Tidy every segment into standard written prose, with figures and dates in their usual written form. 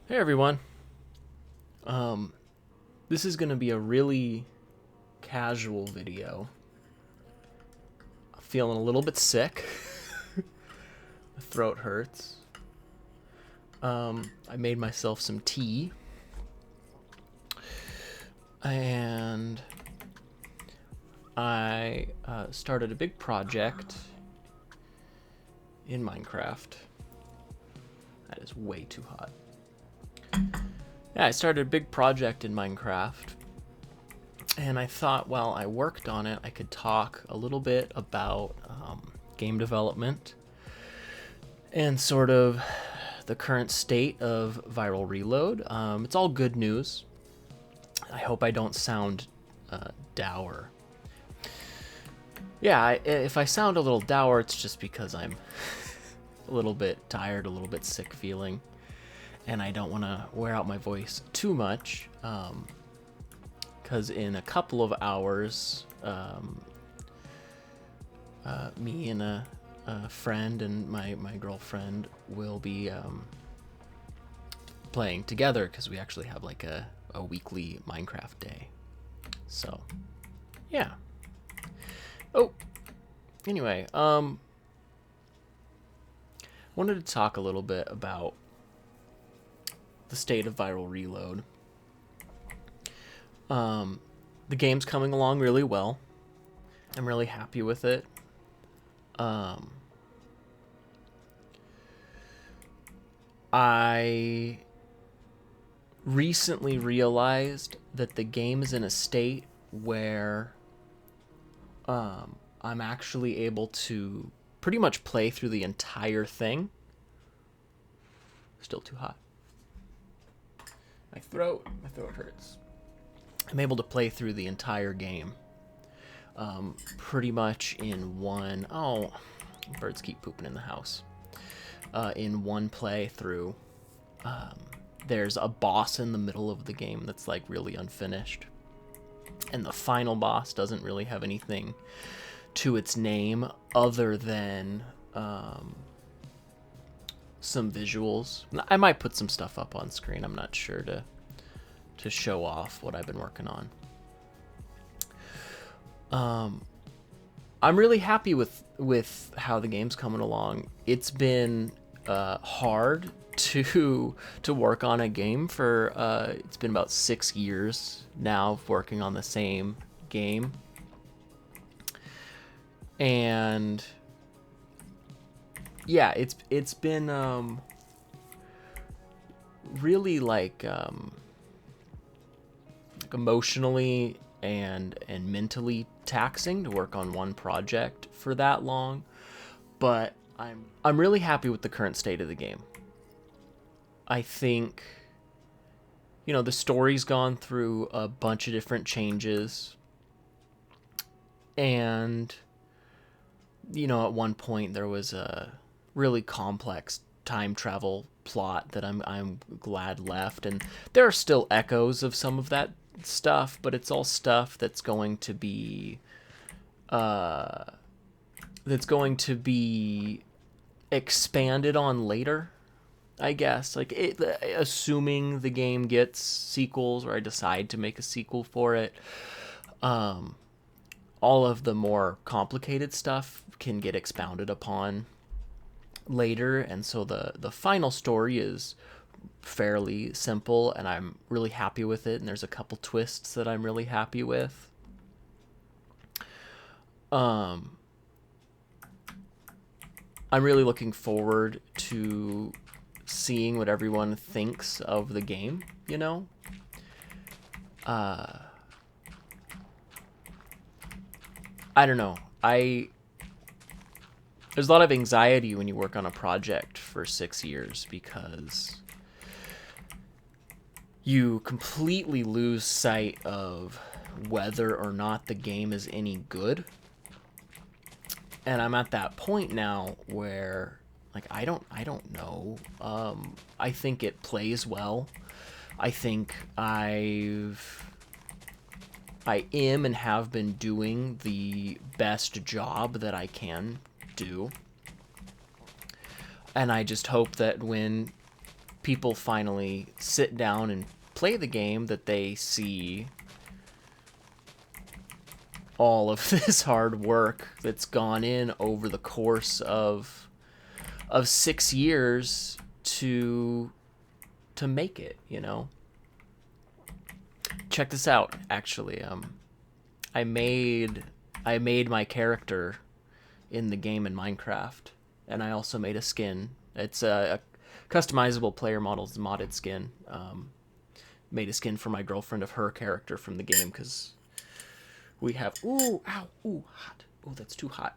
Hey everyone. This is gonna be a really casual video. I'm feeling a little bit sick. My throat hurts. I made myself some tea. And I started a big project in Minecraft. That is way too hot. Yeah, I started a big project in Minecraft, and I thought while I worked on it, I could talk a little bit about game development and sort of the current state of Viral Reload. It's all good news. I hope I don't sound dour. Yeah, if I sound a little dour, it's just because I'm a little bit tired, a little bit sick feeling. And I don't want to wear out my voice too much, because in a couple of hours, me and a friend and my girlfriend will be playing together, because we actually have like a weekly Minecraft day. So, yeah. Oh, anyway, wanted to talk a little bit about the state of Viral Reload. The game's coming along really well. I'm really happy with it. I recently realized that the game is in a state where I'm actually able to pretty much play through the entire thing. Still too hot. My throat hurts. I'm able to play through the entire game pretty much in one... Oh, birds keep pooping in the house. In one playthrough. There's a boss in the middle of the game that's like really unfinished. And the final boss doesn't really have anything to its name other than some visuals. I might put some stuff up on screen. I'm not sure to show off what I've been working on. I'm really happy with how the game's coming along. It's been hard to work on a game for it's been about 6 years now of working on the same game. And yeah, it's been really like emotionally and mentally taxing to work on one project for that long, but I'm really happy with the current state of the game. I think, you know, the story's gone through a bunch of different changes, and you know, at one point there was a really complex time travel plot that I'm glad left, and there are still echoes of some of that stuff, but it's all stuff that's going to be expanded on later, I guess. Like assuming the game gets sequels, or I decide to make a sequel for it, all of the more complicated stuff can get expounded upon later, and so the final story is fairly simple, and I'm really happy with it, and there's a couple twists that I'm really happy with. I'm really looking forward to seeing what everyone thinks of the game, you know? I don't know. There's a lot of anxiety when you work on a project for 6 years, because you completely lose sight of whether or not the game is any good. And I'm at that point now where, like, I don't know. I think it plays well. I think I am and have been doing the best job that I can do. And I just hope that when people finally sit down and play the game, that they see all of this hard work that's gone in over the course of 6 years to make it, you know. Check this out, actually. I made my character in the game in Minecraft, and I also made a skin. It's a customizable player model's modded skin. Made a skin for my girlfriend of her character from the game, because we have... Ooh, ow, ooh, hot. Ooh, that's too hot.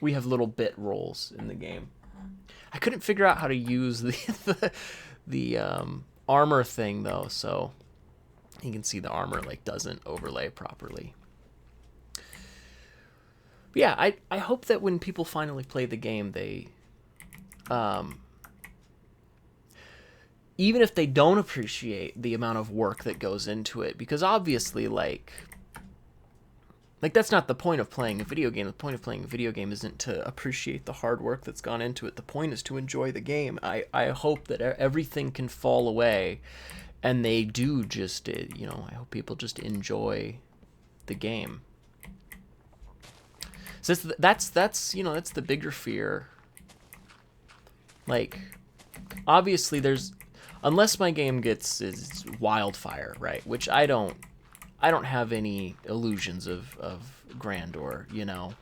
We have little bit rolls in the game. I couldn't figure out how to use the armor thing, though, so you can see the armor like doesn't overlay properly. But yeah, I hope that when people finally play the game, they even if they don't appreciate the amount of work that goes into it, because obviously like that's not the point of playing a video game. The point of playing a video game isn't to appreciate the hard work that's gone into it. The point is to enjoy the game. I hope that everything can fall away, and they do just, you know, I hope people just enjoy the game. So that's you know, that's the bigger fear. Like, obviously unless my game is wildfire, right? Which I don't have any illusions of grandeur, you know.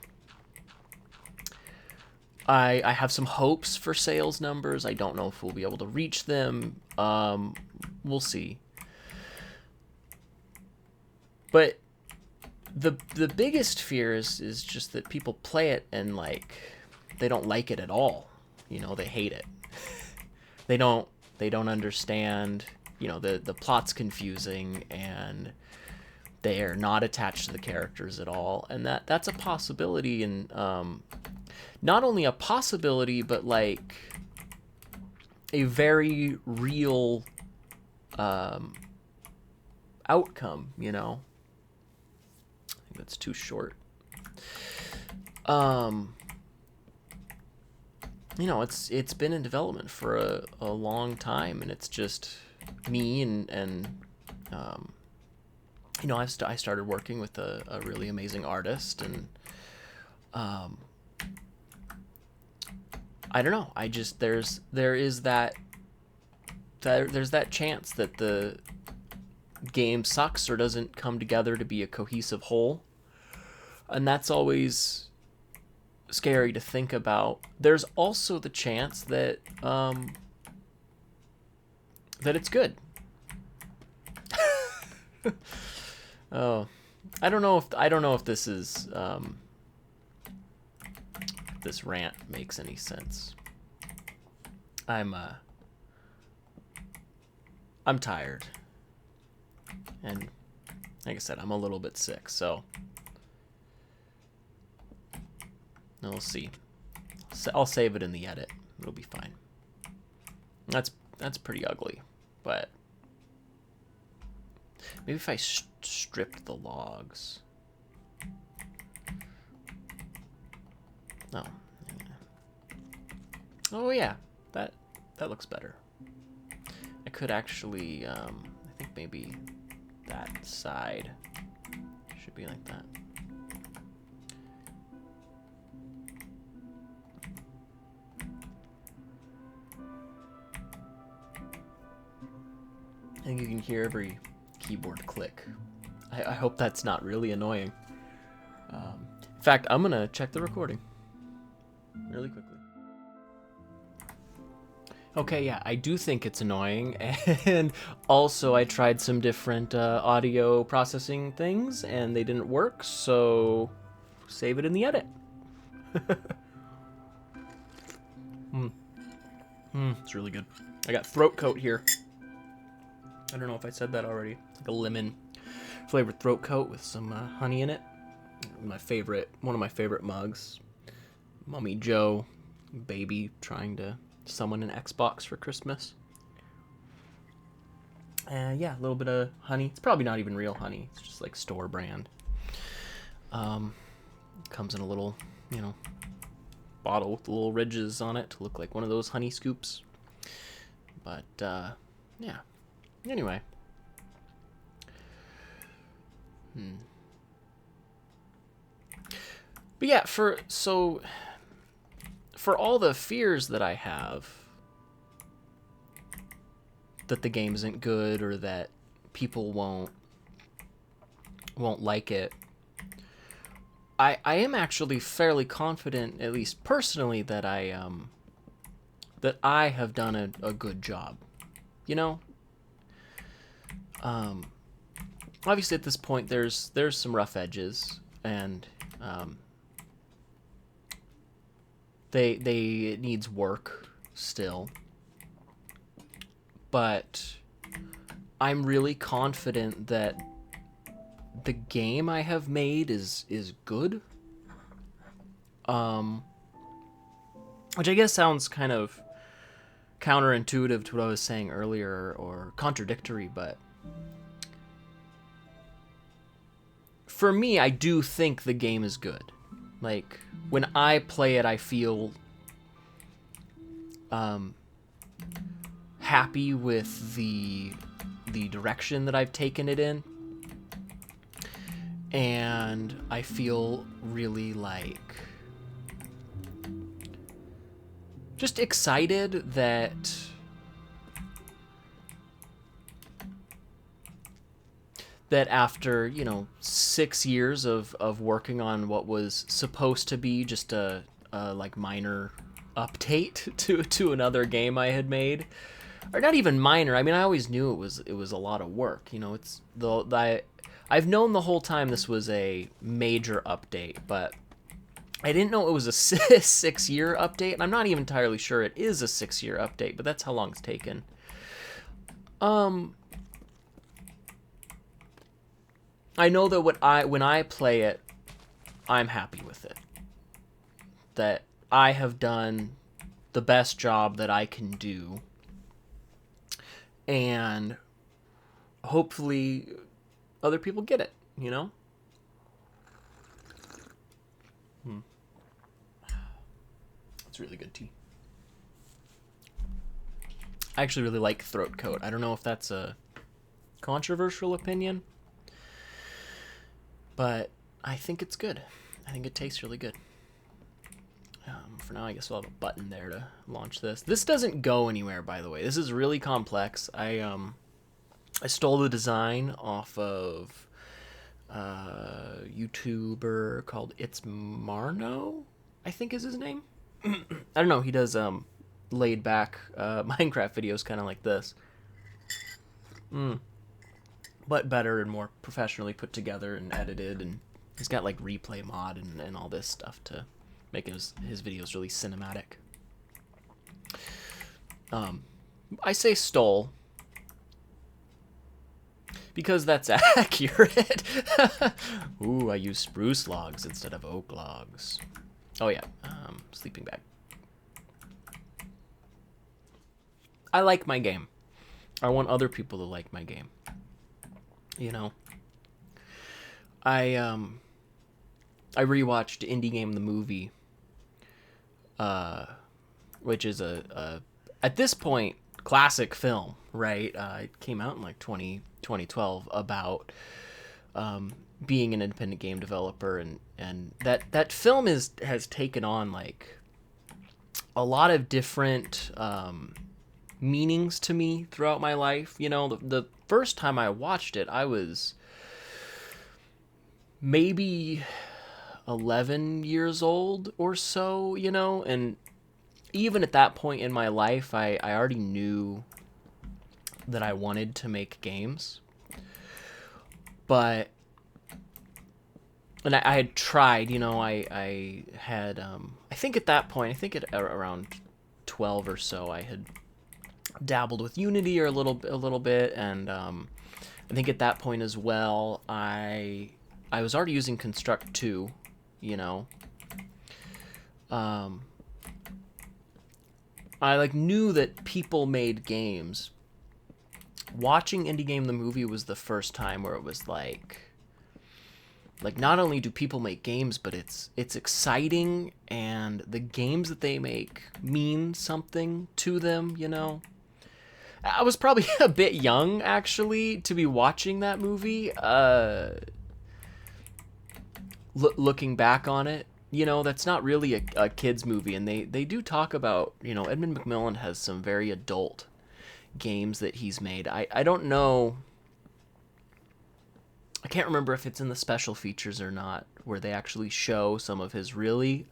I have some hopes for sales numbers. I don't know if we'll be able to reach them. We'll see. But the biggest fear is just that people play it and like they don't like it at all. You know, they hate it. They don't understand, you know, the plot's confusing, and they are not attached to the characters at all, and that's a possibility, and not only a possibility, but like a very real outcome, you know. I think that's too short. You know, it's been in development for a long time, and it's just me and you know, I started working with a really amazing artist, and I don't know. There's that chance that the game sucks or doesn't come together to be a cohesive whole, and that's always scary to think about. There's also the chance that that it's good. Oh, I don't know if this is this rant makes any sense. I'm tired, and like I said, I'm a little bit sick, so we'll see. I'll save it in the edit. It'll be fine. That's pretty ugly, but maybe if I stripped the logs. Oh. Oh yeah, that looks better. I could actually, I think maybe that side should be like that. I think you can hear every keyboard click. I hope that's not really annoying. In fact, I'm gonna check the recording really quickly. Okay, yeah, I do think it's annoying, and also I tried some different audio processing things, and they didn't work, so save it in the edit. It's really good. I got throat coat here. I don't know if I said that already. It's like a lemon flavored throat coat with some honey in it. One of my favorite mugs. Mommy Joe, baby trying to summon an Xbox for Christmas. Yeah, a little bit of honey. It's probably not even real honey. It's just like store brand. Comes in a little, you know, bottle with the little ridges on it to look like one of those honey scoops. But, yeah. Anyway. But yeah, for all the fears that I have that the game isn't good or that people won't like it, I am actually fairly confident, at least personally, that I have done a good job. You know? Obviously at this point there's some rough edges, and it needs work still. But I'm really confident that the game I have made is good. Which I guess sounds kind of counterintuitive to what I was saying earlier, or contradictory, but for me, I do think the game is good. Like, when I play it, I feel happy with the direction that I've taken it in, and I feel really like just excited that after, 6 years of working on what was supposed to be just a like minor update to another game I had made, or not even minor. I mean, I always knew it was a lot of work. It's I've known the whole time this was a major update, but I didn't know it was a 6-year update, and I'm not even entirely sure it is a 6-year update, but that's how long it's taken. I know that when I play it, I'm happy with it. That I have done the best job that I can do, and hopefully other people get it, It's really good tea. I actually really like throat coat. I don't know if that's a controversial opinion, but I think it's good. I think it tastes really good. For now, I guess we'll have a button there to launch this. This doesn't go anywhere, by the way. This is really complex. I stole the design off of a YouTuber called ItsMarloe, I think is his name. I don't know. He does laid back Minecraft videos kind of like this. But better and more professionally put together and edited, and he's got like replay mod and all this stuff to make his videos really cinematic. I say stole because that's accurate. Ooh, I use spruce logs instead of oak logs. Oh yeah, sleeping bag. I like my game. I want other people to like my game. I rewatched Indie Game the movie, which is a at this point classic film, right? It came out in like 2012 about being an independent game developer, and that film has taken on like a lot of different meanings to me throughout my life. The first time I watched it, I was maybe 11 years old or so, and even at that point in my life, I already knew that I wanted to make games. But, and I had tried, I had, I think at that point, at around 12 or so, I had dabbled with Unity or a little bit, and I think at that point as well, I was already using Construct 2, I like knew that people made games. Watching Indie Game the movie was the first time where it was like, Like, not only do people make games, but it's exciting, and the games that they make mean something to them, you know? I was probably a bit young, actually, to be watching that movie. Looking back on it, you know, that's not really a kid's movie, and they do talk about, you know, Edmund McMillen has some very adult games that he's made. I don't know... I can't remember if it's in the special features or not, where they actually show some of his really,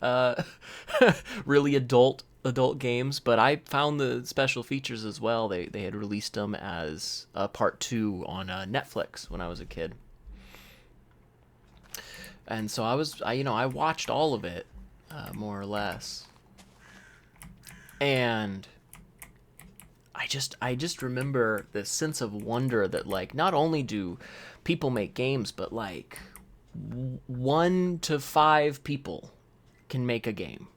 really adult games. But I found the special features as well. They had released them as part 2 on Netflix when I was a kid, and so I watched all of it, more or less, and I just remember this sense of wonder that, like, not only do people make games, but like 1 to 5 people can make a game,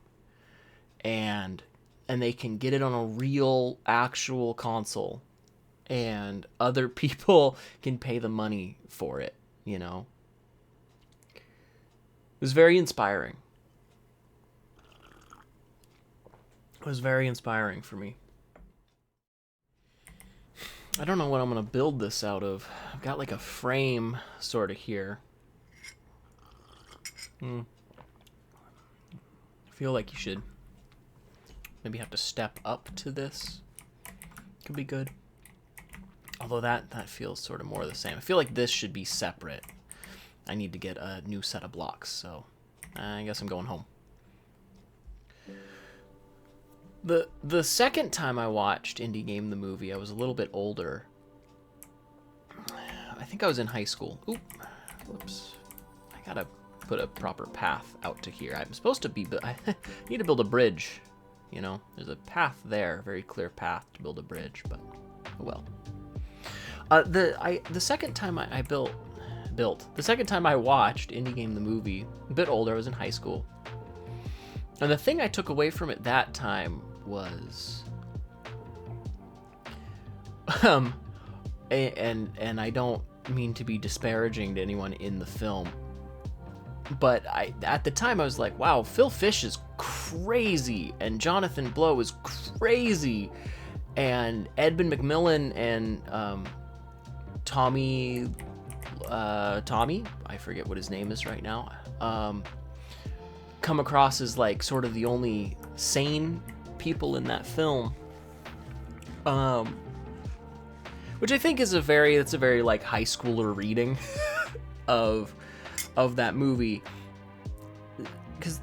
and they can get it on a real actual console, and other people can pay the money for it, you know. It was very inspiring. It was very inspiring for me. I don't know what I'm going to build this out of. I've got like a frame sort of here. I feel like you should maybe have to step up to this. Could be good. Although that feels sort of more the same. I feel like this should be separate. I need to get a new set of blocks, so I guess I'm going home. The second time I watched Indie Game the Movie, I was a little bit older. I think I was in high school. Oop. Whoops. I gotta put a proper path out to here. I'm supposed to be... I need to build a bridge, you know? There's a path there, a very clear path to build a bridge, but oh well. The second time I the second time I watched Indie Game the Movie, a bit older, I was in high school. And the thing I took away from it that time was, and I don't mean to be disparaging to anyone in the film, but at the time I was like, wow, Phil Fish is crazy, and Jonathan Blow is crazy, and Edmund McMillen and Tommy, I forget what his name is right now, come across as like sort of the only sane people in that film, which I think is a very like high schooler reading of that movie, because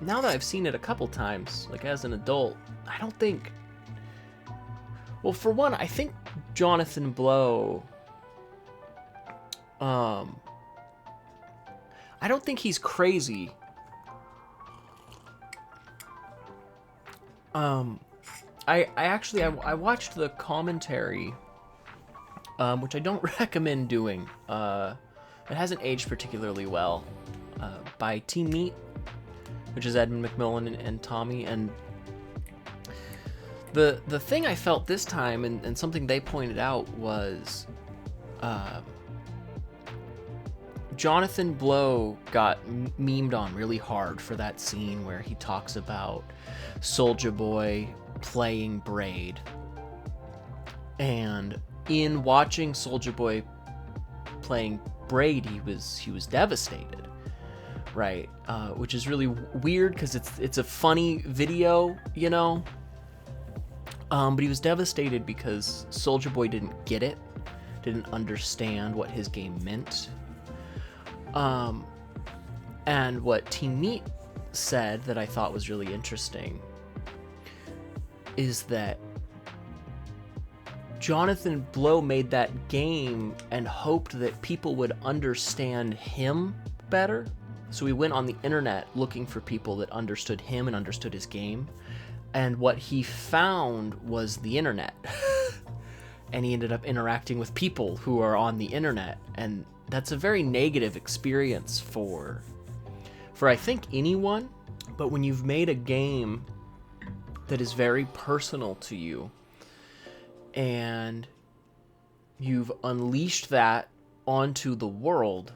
now that I've seen it a couple times, like as an adult, I don't think, well, for one, I think Jonathan Blow, I don't think he's crazy. I actually watched the commentary, which I don't recommend doing. It hasn't aged particularly well, by Team Meat, which is Edmund McMillen and Tommy. And the thing I felt this time, and something they pointed out, was Jonathan Blow got memed on really hard for that scene where he talks about Soulja Boy playing Braid. And in watching Soulja Boy playing Braid, he was devastated, right? Which is really weird because it's a funny video, you know. But he was devastated because Soulja Boy didn't get it, didn't understand what his game meant. And what Team Meat said that I thought was really interesting is that Jonathan Blow made that game and hoped that people would understand him better. So he went on the internet looking for people that understood him and understood his game. And what he found was the internet. And he ended up interacting with people who are on the internet. And that's a very negative experience for I think anyone. But when you've made a game that is very personal to you, and you've unleashed that onto the world,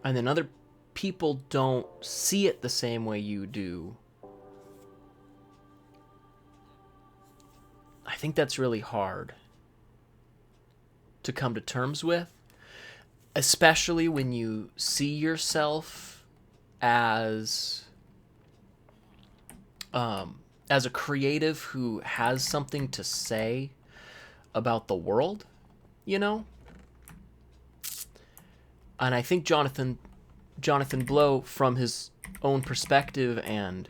and then other people don't see it the same way you do, I think that's really hard to come to terms with, especially when you see yourself as a creative who has something to say about the world, you know? And I think Jonathan Blow, from his own perspective and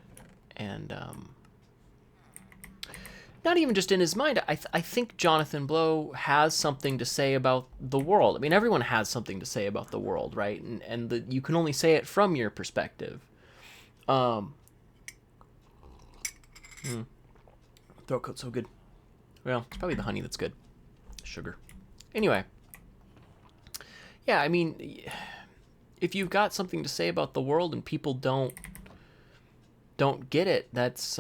not even just in his mind, I think Jonathan Blow has something to say about the world. I mean, everyone has something to say about the world, right? And you can only say it from your perspective. Throat coat's so good. Well, it's probably the honey that's good. Sugar. Anyway. Yeah, I mean, if you've got something to say about the world and people don't get it, that's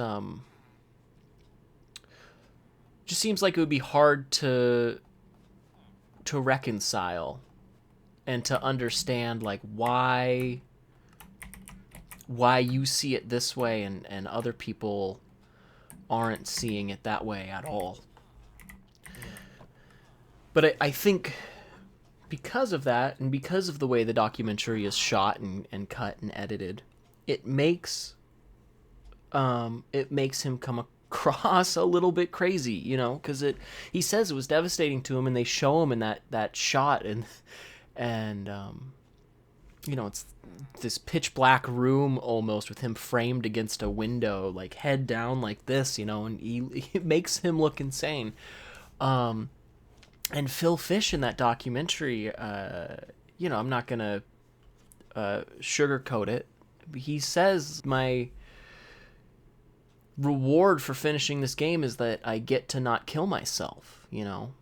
just seems like it would be hard to reconcile and to understand, like, why you see it this way and other people aren't seeing it that way at all. But I think because of that, and because of the way the documentary is shot and cut and edited, it makes him come across a little bit crazy, you know, because he says it was devastating to him, and they show him in that shot, and you know, it's this pitch black room almost with him framed against a window, like head down like this, you know, and it makes him look insane. And Phil Fish in that documentary, you know, I'm not gonna sugarcoat it. He says, my reward for finishing this game is that I get to not kill myself, you know,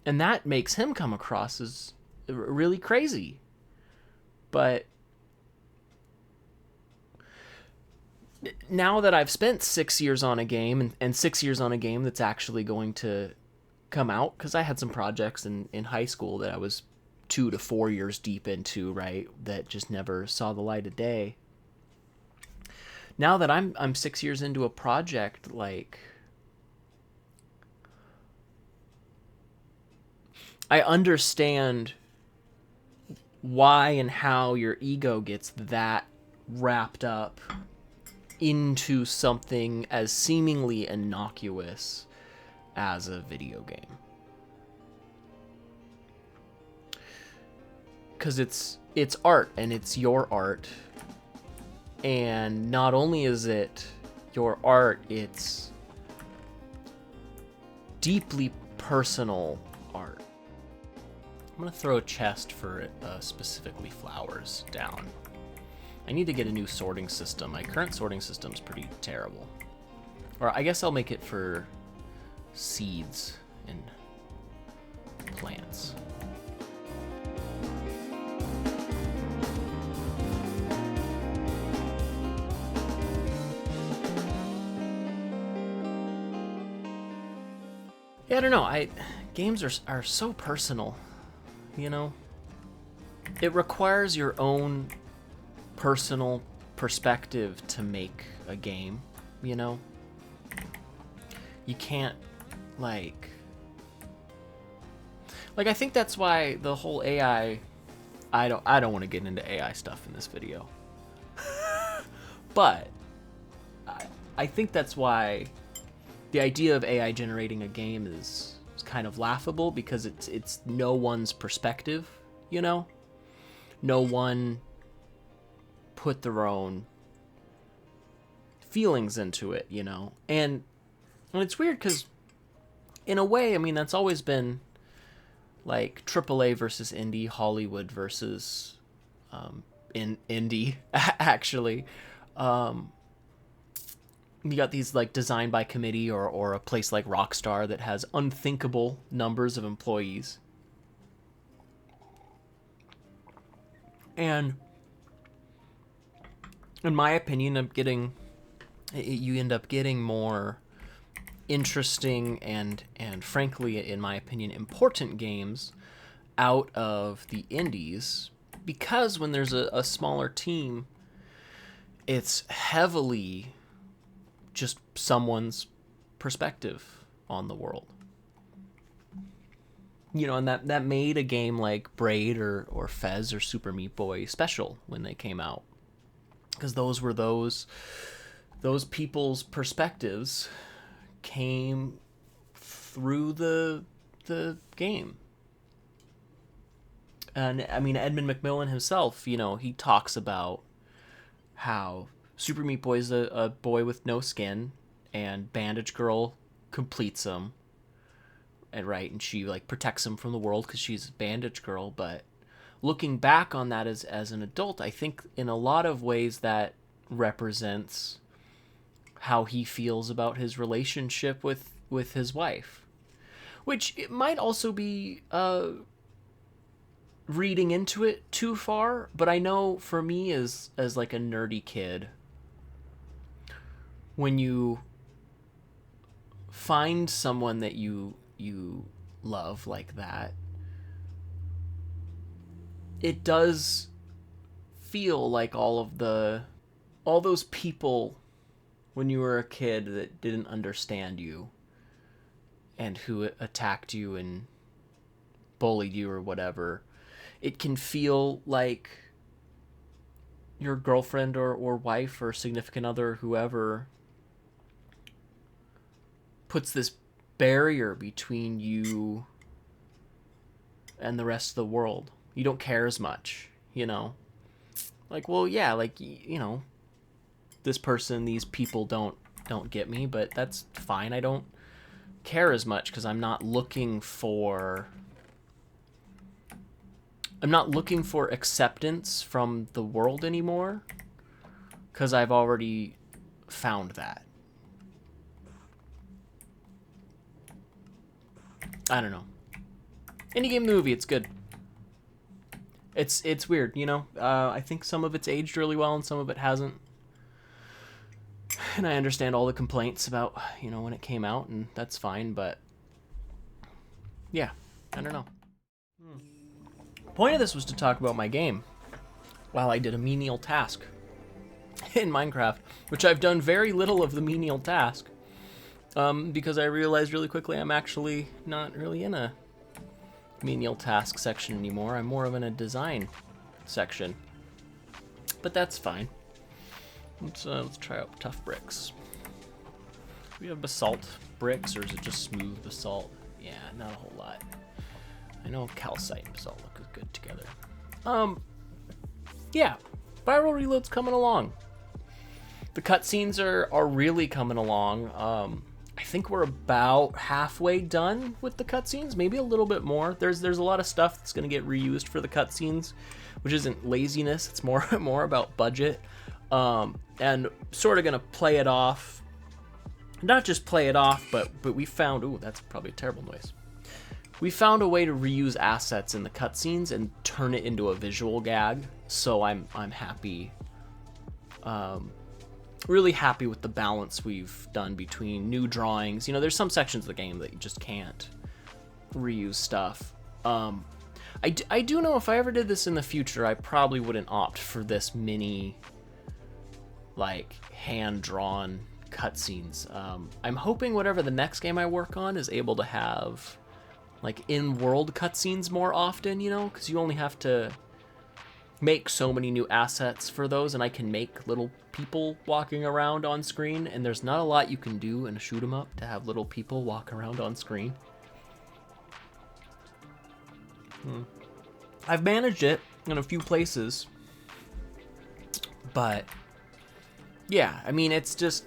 and that makes him come across as really crazy. But now that I've spent 6 years on a game, and 6 years on a game that's actually going to come out, because I had some projects in high school that I was 2 to 4 years deep into, right, that just never saw the light of day. Now that I'm 6 years into a project, like, I understand why and how your ego gets that wrapped up into something as seemingly innocuous as a video game. Because it's art, and it's your art. And not only is it your art, it's deeply personal art. I'm going to throw a chest for specifically flowers down. I need to get a new sorting system. My current sorting system's pretty terrible. Or I guess I'll make it for seeds and plants. Yeah, I don't know. Games are so personal, you know? It requires your own personal perspective to make a game, you know? You can't, like I think that's why the whole AI, I don't want to get into AI stuff in this video. But I think that's why the idea of AI generating a game is kind of laughable, because it's no one's perspective, you know? No one put their own feelings into it, you know? And it's weird because, in a way, I mean, that's always been like AAA versus indie, Hollywood versus indie, actually. You got these, like, designed by committee, or a place like Rockstar that has unthinkable numbers of employees. And in my opinion, you end up getting more interesting and frankly, in my opinion, important games out of the indies, because when there's a smaller team, it's heavily just someone's perspective on the world. You know, and that made a game like Braid or Fez or Super Meat Boy special when they came out. Because those were those people's perspectives came through the game. And I mean, Edmund McMillan himself, you know, he talks about how Super Meat Boy is a boy with no skin, and Bandage Girl completes him, and right, and she like protects him from the world because she's a Bandage Girl. But looking back on that as an adult, I think in a lot of ways that represents how he feels about his relationship with his wife, which it might also be reading into it too far. But I know for me as like a nerdy kid, when you find someone that you love like that, it does feel like all those people when you were a kid that didn't understand you and who attacked you and bullied you or whatever, it can feel like your girlfriend or wife or significant other, whoever, puts this barrier between you and the rest of the world. You don't care as much, you know? Like, well, yeah, like, you know, this person, these people don't get me, but that's fine. I don't care as much because I'm not looking for acceptance from the world anymore, because I've already found that. I don't know. Any game movie, it's good. It's weird, you know? I think some of it's aged really well and some of it hasn't. And I understand all the complaints about, you know, when it came out, and that's fine, but yeah, I don't know. The point of this was to talk about my game while I did a menial task in Minecraft, which I've done very little of the menial task, because I realized really quickly I'm actually not really in a menial task section anymore. I'm more of in a design section, but that's fine. Let's try out tough bricks. Do we have basalt bricks, or is it just smooth basalt? Yeah, not a whole lot. I know calcite and basalt look good together. Yeah, Viral Reload's coming along. The cutscenes are really coming along. I think we're about halfway done with the cutscenes, maybe a little bit more. There's a lot of stuff that's going to get reused for the cutscenes, which isn't laziness. It's more about budget. And sort of gonna play it off, not just play it off, but we found, ooh, that's probably a terrible noise. We found a way to reuse assets in the cutscenes and turn it into a visual gag. So I'm happy, really happy with the balance we've done between new drawings. You know, there's some sections of the game that you just can't reuse stuff. I do know if I ever did this in the future, I probably wouldn't opt for this mini, like, hand-drawn cutscenes. I'm hoping whatever the next game I work on is able to have, like, in-world cutscenes more often, you know? Because you only have to make so many new assets for those, and I can make little people walking around on screen, and there's not a lot you can do in a shoot-'em-up to have little people walk around on screen. I've managed it in a few places, but yeah, I mean, it's just,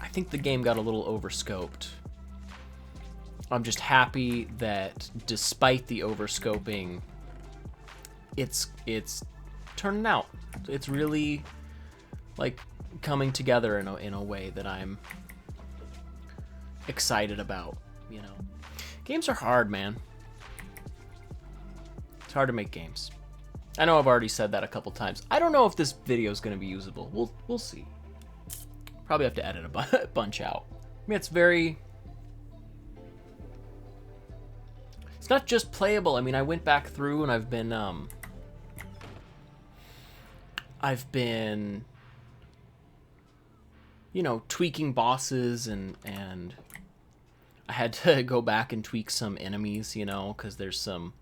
I think the game got a little overscoped. I'm just happy that despite the overscoping, it's turning out. It's really, like, coming together in a way that I'm excited about, you know. Games are hard, man. It's hard to make games. I know I've already said that a couple times. I don't know if this video is going to be usable. We'll see. Probably have to edit a bunch out. I mean, it's it's not just playable. I mean, I went back through and I've been, you know, tweaking bosses, and I had to go back and tweak some enemies, you know, because there's some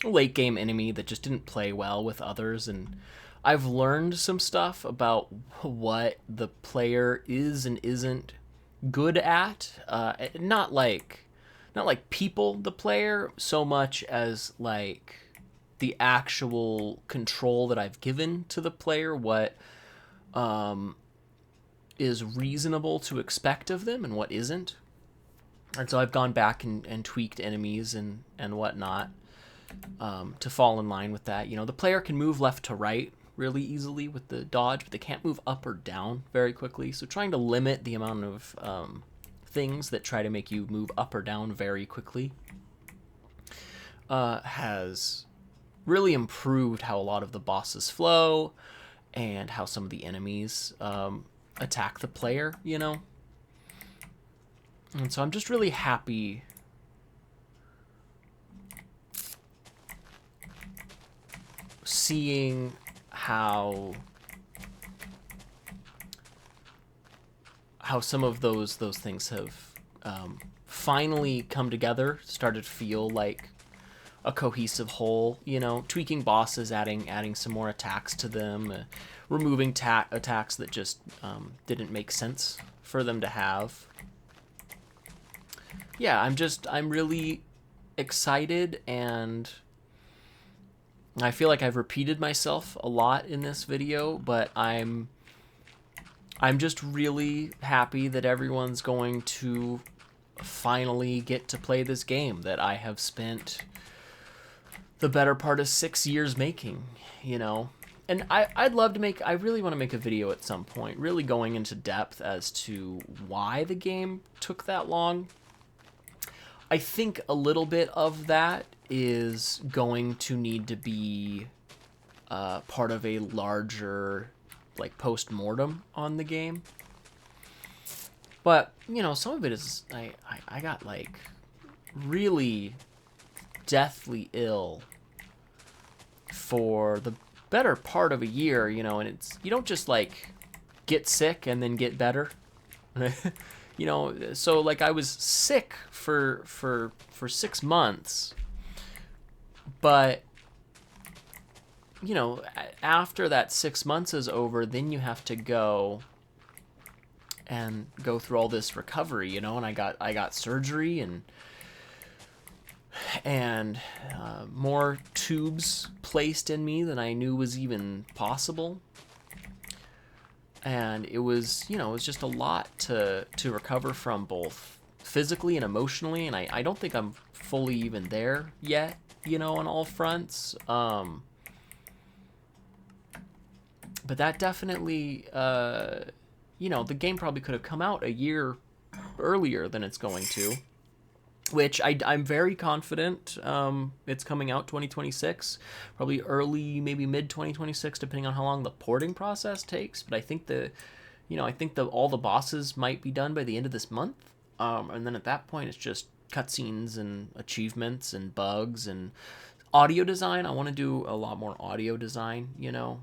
late game enemy that just didn't play well with others, and I've learned some stuff about what the player is and isn't good at. Not like people, the player, so much as like the actual control that I've given to the player, what is reasonable to expect of them and what isn't. And so I've gone back and tweaked enemies and whatnot to fall in line with that. You know, the player can move left to right really easily with the dodge, but they can't move up or down very quickly. So trying to limit the amount of things that try to make you move up or down very quickly has really improved how a lot of the bosses flow and how some of the enemies attack the player, you know? And so I'm just really happy seeing how some of those things have finally come together, started to feel like a cohesive whole, you know, tweaking bosses, adding some more attacks to them, removing attacks that just didn't make sense for them to have. Yeah, I'm really excited, and I feel like I've repeated myself a lot in this video, but I'm just really happy that everyone's going to finally get to play this game that I have spent the better part of 6 years making, you know. And I'd love to I really want to make a video at some point, really going into depth as to why the game took that long. I think a little bit of that is going to need to be part of a larger, like, post-mortem on the game. But, you know, some of it is, I got, like, really deathly ill for the better part of a year, you know, and it's, you don't just, like, get sick and then get better. You know, so, like, I was sick for 6 months, but, you know, after that 6 months is over, then you have to go through all this recovery, you know, and I got surgery and more tubes placed in me than I knew was even possible. And it was, you know, it was just a lot to recover from, both physically and emotionally, and I don't think I'm fully even there yet, you know, on all fronts. But that definitely, you know, the game probably could have come out a year earlier than it's going to, which I'm very confident it's coming out 2026, probably early, maybe mid 2026, depending on how long the porting process takes. But I think all the bosses might be done by the end of this month, and then at that point it's just cutscenes and achievements and bugs and audio design. I want to do a lot more audio design, you know,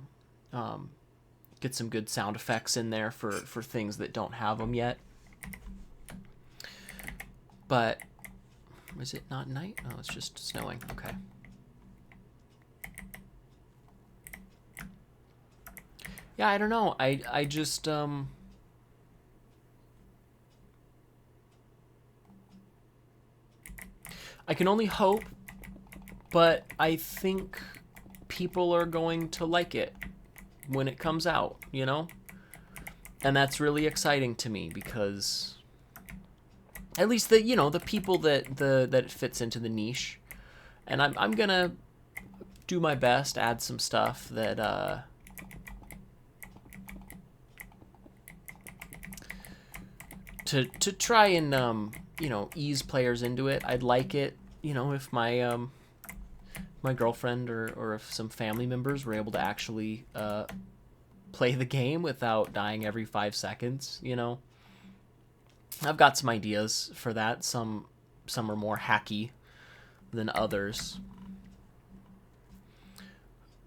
get some good sound effects in there for things that don't have them yet. But is it not night? Oh, it's just snowing. Okay. Yeah, I don't know. I just I can only hope, but I think people are going to like it when it comes out, you know? And that's really exciting to me, because at least the, you know, the people that it fits into the niche. And I'm gonna do my best, add some stuff that to try and you know, ease players into it. I'd like it, you know, if my my girlfriend or if some family members were able to actually play the game without dying every 5 seconds, you know. I've got some ideas for that. Some are more hacky than others.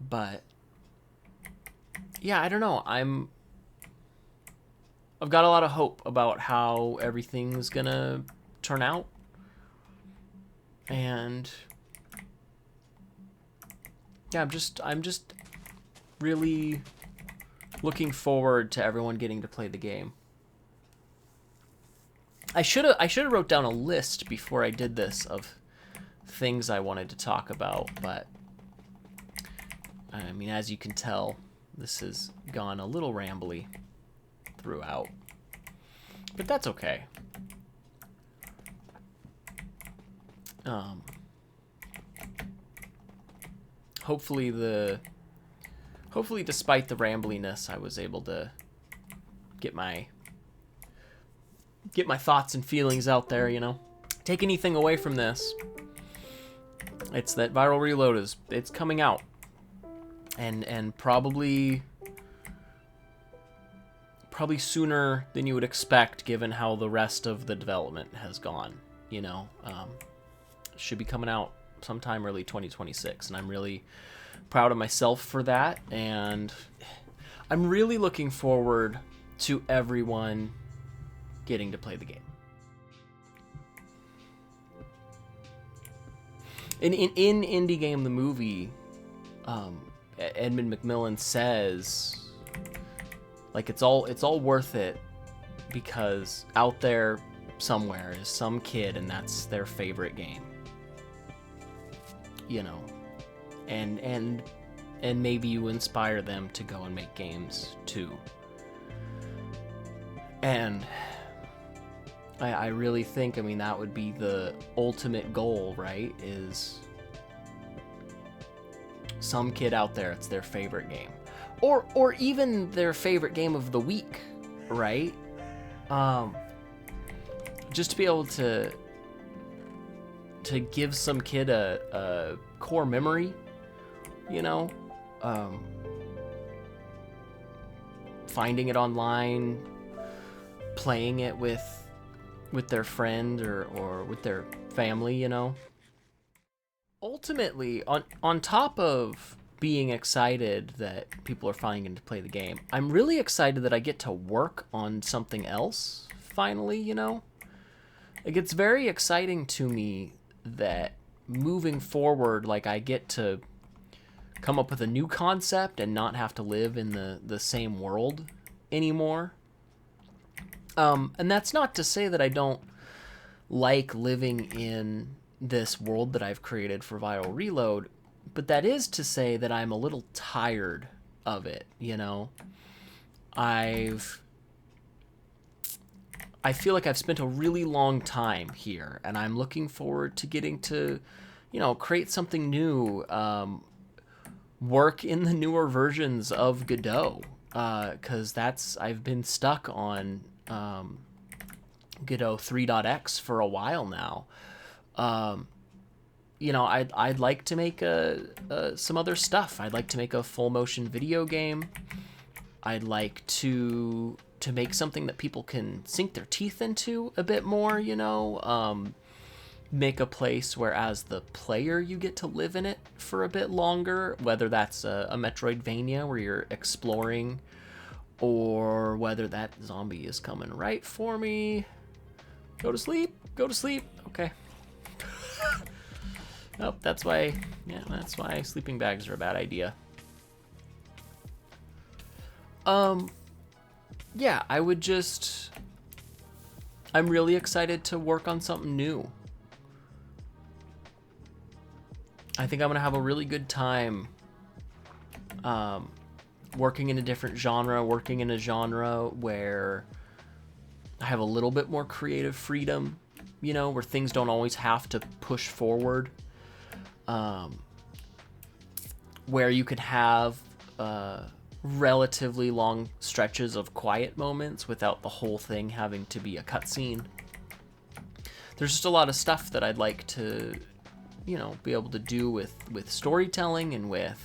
But yeah, I don't know. I've got a lot of hope about how everything's gonna turn out. And yeah, I'm just really looking forward to everyone getting to play the game. I should have wrote down a list before I did this of things I wanted to talk about, but I mean, as you can tell, this has gone a little rambly throughout, but that's okay. Hopefully despite the rambliness, I was able to get my thoughts and feelings out there, you know. Take anything away from this, it's that Viral Reload it's coming out. And probably sooner than you would expect, given how the rest of the development has gone, you know. Should be coming out sometime early 2026, and I'm really proud of myself for that, and I'm really looking forward to everyone getting to play the game. In Indie Game the Movie, Edmund McMillan says, like, it's all worth it because out there somewhere is some kid and that's their favorite game, you know, and maybe you inspire them to go and make games too. And I really think, I mean, that would be the ultimate goal, right? Is some kid out there, it's their favorite game, or even their favorite game of the week, right? Just to be able to give some kid a core memory, you know, finding it online, playing it with their friend or with their family, you know. Ultimately, on top of being excited that people are finally going to play the game, I'm really excited that I get to work on something else finally, you know. Like, it's very exciting to me that moving forward, like, I get to come up with a new concept and not have to live in the same world anymore. And that's not to say that I don't like living in this world that I've created for Viral Reload, but that is to say that I'm a little tired of it, you know. I feel like I've spent a really long time here, and I'm looking forward to getting to, you know, create something new, work in the newer versions of Godot, because I've been stuck on Godot 3.x for a while now. You know, I'd like to make some other stuff. I'd like to make a full motion video game. I'd like to make something that people can sink their teeth into a bit more, you know. Make a place where as the player you get to live in it for a bit longer, whether that's a Metroidvania where you're exploring, or whether that zombie is coming right for me. Go to sleep. Okay. Nope, that's why sleeping bags are a bad idea. Yeah, I'm really excited to work on something new. I think I'm gonna have a really good time working in a different genre, working in a genre where I have a little bit more creative freedom, you know, where things don't always have to push forward, where you can have relatively long stretches of quiet moments without the whole thing having to be a cutscene. There's just a lot of stuff that I'd like to, you know, be able to do with storytelling and with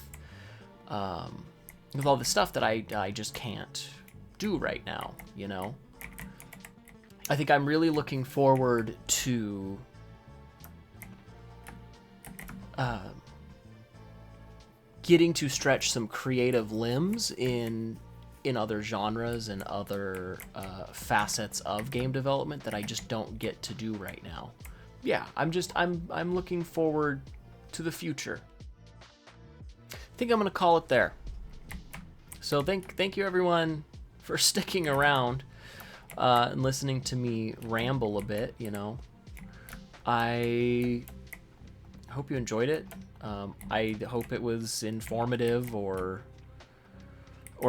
all the stuff that I just can't do right now, you know. I think I'm really looking forward to getting to stretch some creative limbs in other genres and other facets of game development that I just don't get to do right now. Yeah, I'm looking forward to the future. I think I'm gonna call it there. So thank you everyone for sticking around and listening to me ramble a bit. You know, I hope you enjoyed it. I hope it was informative or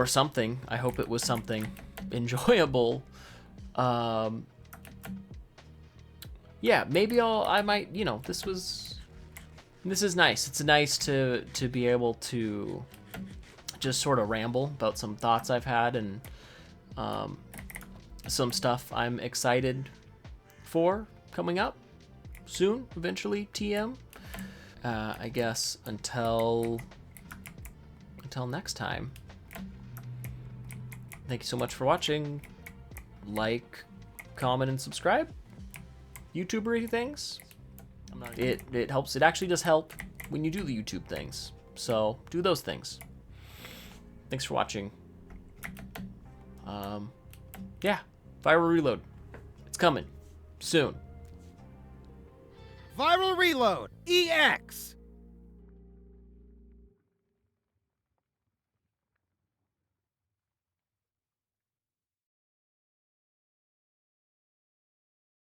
something. I hope it was something enjoyable. Yeah, maybe I might, you know, this is nice. It's nice to be able to just sort of ramble about some thoughts I've had and some stuff I'm excited for coming up soon, eventually, TM. I guess until next time. Thank you so much for watching. Like, comment, and subscribe. YouTubery things. It helps. It actually does help when you do the YouTube things. So do those things. Thanks for watching. Yeah, Viral Reload. It's coming soon. Viral Reload EX.